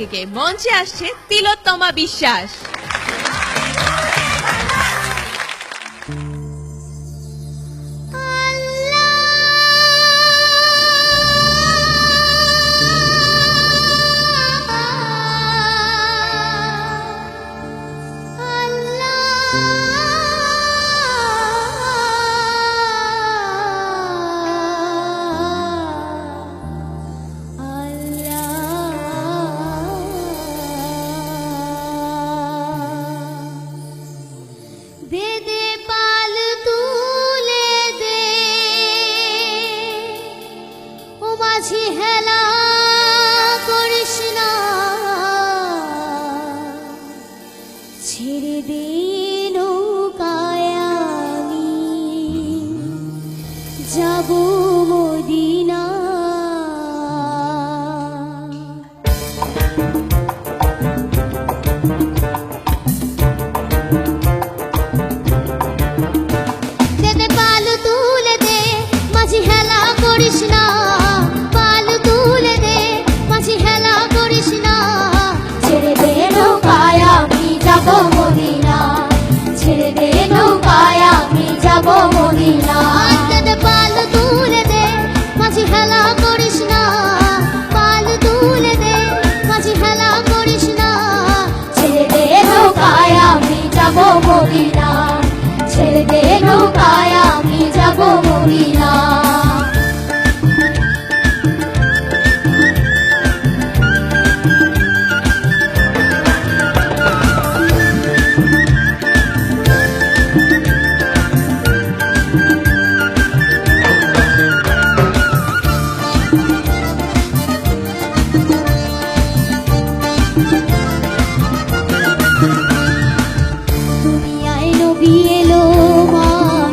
থেকে মঞ্চে আসছে তিলোত্তমা বিশ্বাস। दे दे पाल तुले दे ओ माझी हेला करिस ना ছেড়ে দে নৌকায় আমি যাব মদিনা। ছেড়ে দে নৌকায় আমি যাব মদিনা। দুনিয়ায় নবী এলো মা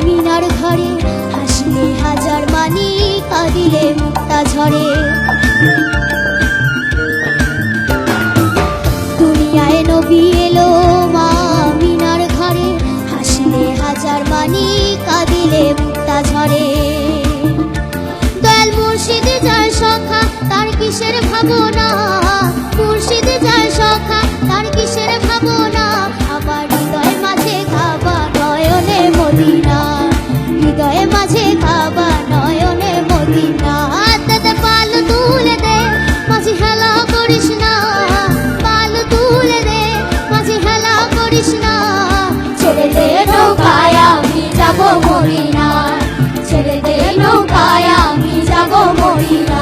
মিনার ঘরে, হাসলে হাজার মানি কাঁদিলে মুক্তা ঝরে। দুনিয়ায় নবী এলো মা মিনার ঘরে, হাসলে হাজার মানি কাঁদিলে মুক্তা ঝরে। দয়াল মুর্শিদ যার সখা তার কিসের ভাবনা, মুর্শিদ যার সখা তার কিসের ভাবনা। আমার হৃদয় মাঝে কাবা নয়নে মদিনা, হৃদয়ে মাঝে কাবা নয়নে মদিনা। হাতে পাল তুলে দে মাঝি হেলা করিস না, পাল তুলে দে মাঝি হেলা করিস না। ছেড়ে দে নৌকায় আমি যাব মদিনা, ছেড়ে দে নৌকায় আমি যাব মদিনা।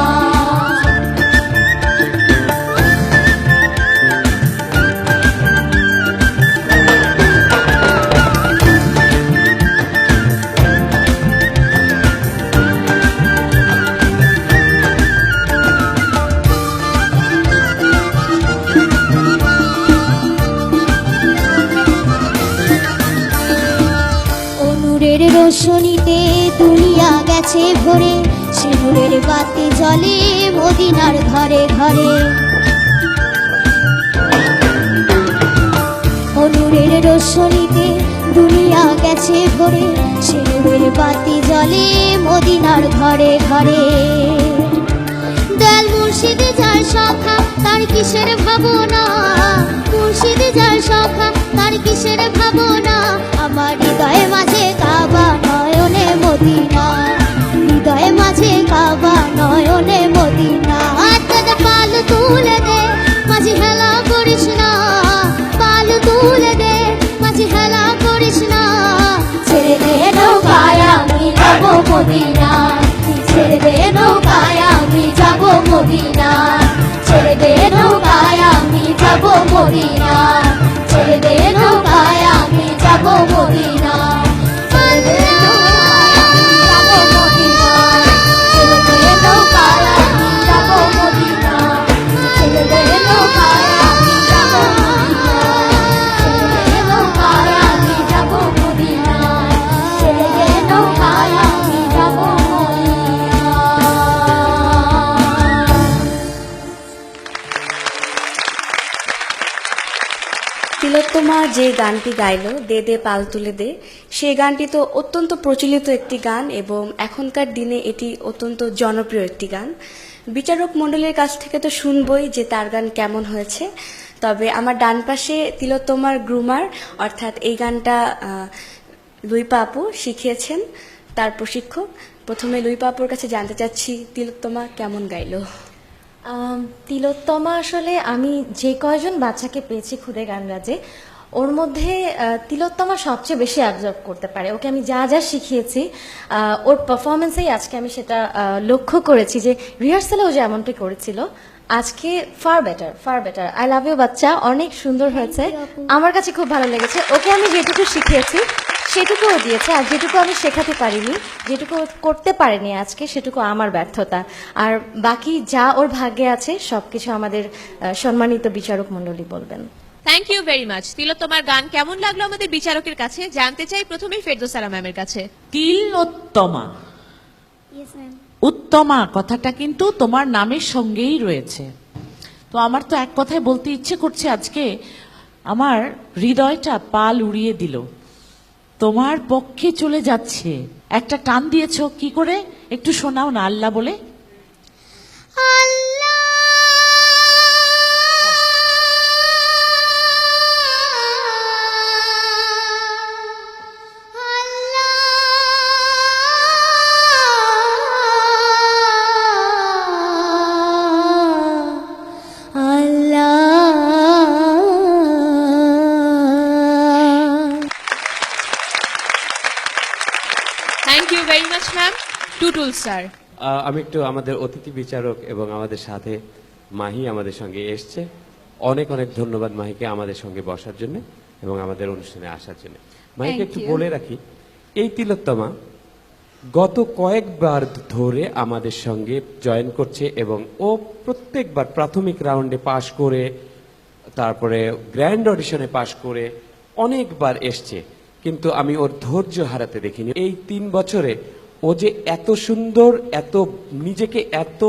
নূরের রোশনীতে দুনিয়া গেছে ভরে, সে নূরের বাতি জ্বলে মদিনার ঘরে ঘরে। ও নূরের রোশনীতে দুনিয়া গেছে ভরে, সে নূরের বাতি জ্বলে মদিনার ঘরে ঘরে। দয়াল মুর্শিদ যার সখা তার কিসের ভাবনা, মুর্শিদ যার সখা তার কিসের ভাবনা। আমার হৃদয়ে মাঝে কাবা নয়নে মদিনা, হৃদয়ে মাঝে কাবা নয়নে মদিনা। হাতে পাল তুলে দে মাঝি হেলা করিস না, পাল তুলে দে মাঝি হেলা করিস না। ছেড়ে দে নৌকায় আমি যাব মদিনা, ছেড়ে দে নৌকায় আমি যাব মদিনা, ছেড়ে দে নৌকায় আমি যাব মদিনা, ছেড়ে দে নৌকায় আমি যাব মদিনা। তিলোত্তমা যে গানটি গাইল দে দে পাল তুলে দে, সেই গানটি তো অত্যন্ত প্রচলিত একটি গান এবং এখনকার দিনে এটি অত্যন্ত জনপ্রিয় একটি গান। বিচারক মণ্ডলীর কাছ থেকে তো শুনবই যে তার গান কেমন হয়েছে, তবে আমার ডান পাশে তিলোত্তমার গ্রুমার অর্থাৎ এই গানটা লুইপা আপু শিখিয়েছেন, তার প্রশিক্ষক। প্রথমে লুইপা আপুর কাছে জানতে চাচ্ছি তিলোত্তমা কেমন গাইলো। তিলোত্তমা আসলে আমি যে কয়জন বাচ্চাকে পেয়েছি খুদে গান রাজে, ওর মধ্যে তিলোত্তমা সবচেয়ে বেশি অ্যাবজর্ব করতে পারে। ওকে আমি যা যা শিখিয়েছি ওর পারফরমেন্সেই আজকে আমি সেটা লক্ষ্য করেছি যে রিহার্সালেও যে এমনটি করেছিল, আজকে far better. I love you বাচ্চা, অনেক সুন্দর হয়েছে, আমার কাছে খুব ভালো লেগেছে। ওকে আমি যেটুকু শিখিয়েছি সেটুকুও দিয়েছে, আর যেটুকু আমি শেখাতে পারিনি, যেটুকু করতে পারিনি আজকে, সেটুকু আমার ব্যর্থতা। আর বাকি যা ওর ভাগ্যে আছে সবকিছু আমাদের সম্মানিত বিচারক মণ্ডলী বলবেন। Thank you very much. তিলোত্তমার গান কেমন লাগলো আমাদের বিচারকের কাছে জানতে চাই প্রথমেই ফেরদৌসারা ম্যামের কাছে। তিলোত্তমা, উত্তমা কথাটা কিন্তু তোমার নামের সঙ্গেই রয়েছে। তো আমার তো এক কথায় বলতে ইচ্ছে করছে, আজকে আমার হৃদয়টা পাল উড়িয়ে দিল। তোমার পক্ষে চলে যাচ্ছে, একটা টান দিয়েছো কি করে একটু শোনাও না আল্লাহ বলে। Thank you very much ma'am. Tutul sir. আমি একটু আমাদের অতিথি বিচারক এবং আমাদের সাথে মাহি আমাদের সঙ্গে এসছে, অনেক অনেক ধন্যবাদ মাহিকে আমাদের সঙ্গে বসার জন্য এবং আমাদের অনুষ্ঠানে আসার জন্য। মাহিকে একটু বলে রাখি, এই তিলোত্তমা গত কয়েকবার ধরে আমাদের সঙ্গে জয়েন করছে এবং ও প্রত্যেকবার প্রাথমিক রাউন্ডে পাশ করে, তারপরে গ্র্যান্ড অডিশনে পাশ করে অনেকবার এসছে, কিন্তু আমি ওর ধৈর্য হারাতে দেখিনি। এই 3 বছরে ও যে এত সুন্দর, এত নিজেকে এত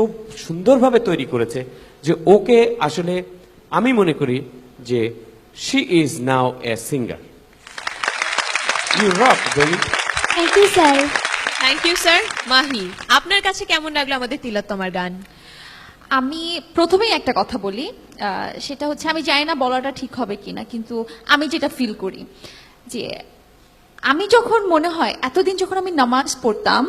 সুন্দরভাবে তৈরি করেছে যে ওকে আসলে আমি মনে করি যে she is now a singer. You rock baby. Thank you sir. Thank you sir. Mahi, আপনার কাছে কেমন লাগলো আমাদের তিলোত্তমার গান? আমি প্রথমেই একটা কথা বলি, সেটা হচ্ছে আমি জানি না বলাটা ঠিক হবে কিনা, কিন্তু আমি যেটা ফিল করি যে আমি যখন মনে হয় এতদিন যখন আমি নামাজ পড়তাম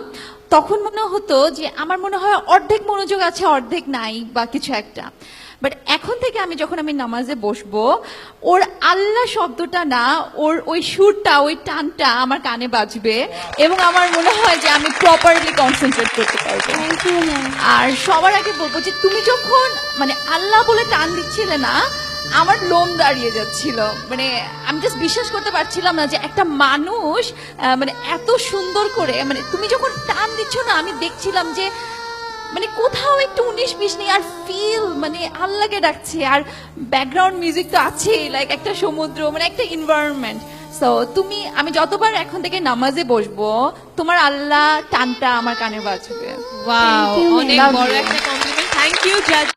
তখন মনে হতো যে আমার মনে হয় অর্ধেক মনোযোগ আছে অর্ধেক নাই বা কিছু একটা, বাট এখন থেকে আমি যখন আমি নামাজে বসবো ওর আল্লাহ শব্দটা না, ওর ওই সুরটা, ওই টানটা আমার কানে বাজবে এবং আমার মনে হয় যে আমি প্রপারলি কনসেন্ট্রেট করতে পারবো। Thank you ma'am. আর সবার আগে বলবো যে তুমি যখন মানে আল্লাহ বলে টান দিচ্ছিলে না, আমার লোম দাঁড়িয়ে যাচ্ছিল, মানে আমি জাস্ট বিশ্বাস করতে পারছিলাম না যে একটা মানুষ মানে এত সুন্দর করে, মানে তুমি যখন টান দিচ্ছ না আমি দেখছিলাম যে মানে কোথাও একটু 19-20 নেই, আর ফিল মানে আল্লাহকে ডাকছে, আর ব্যাকগ্রাউন্ড মিউজিক তো আছেই, লাইক একটা সমুদ্র, মানে একটা এনভায়রনমেন্ট। সো তুমি, আমি যতবার এখন থেকে নামাজে বসবো তোমার আল্লাহ টানটা আমার কানে বাজবে। ওয়াও, Thank you, অনেক ma'am. বড় একটা কমপ্লিমেন্ট। থ্যাংক ইউ জাজ।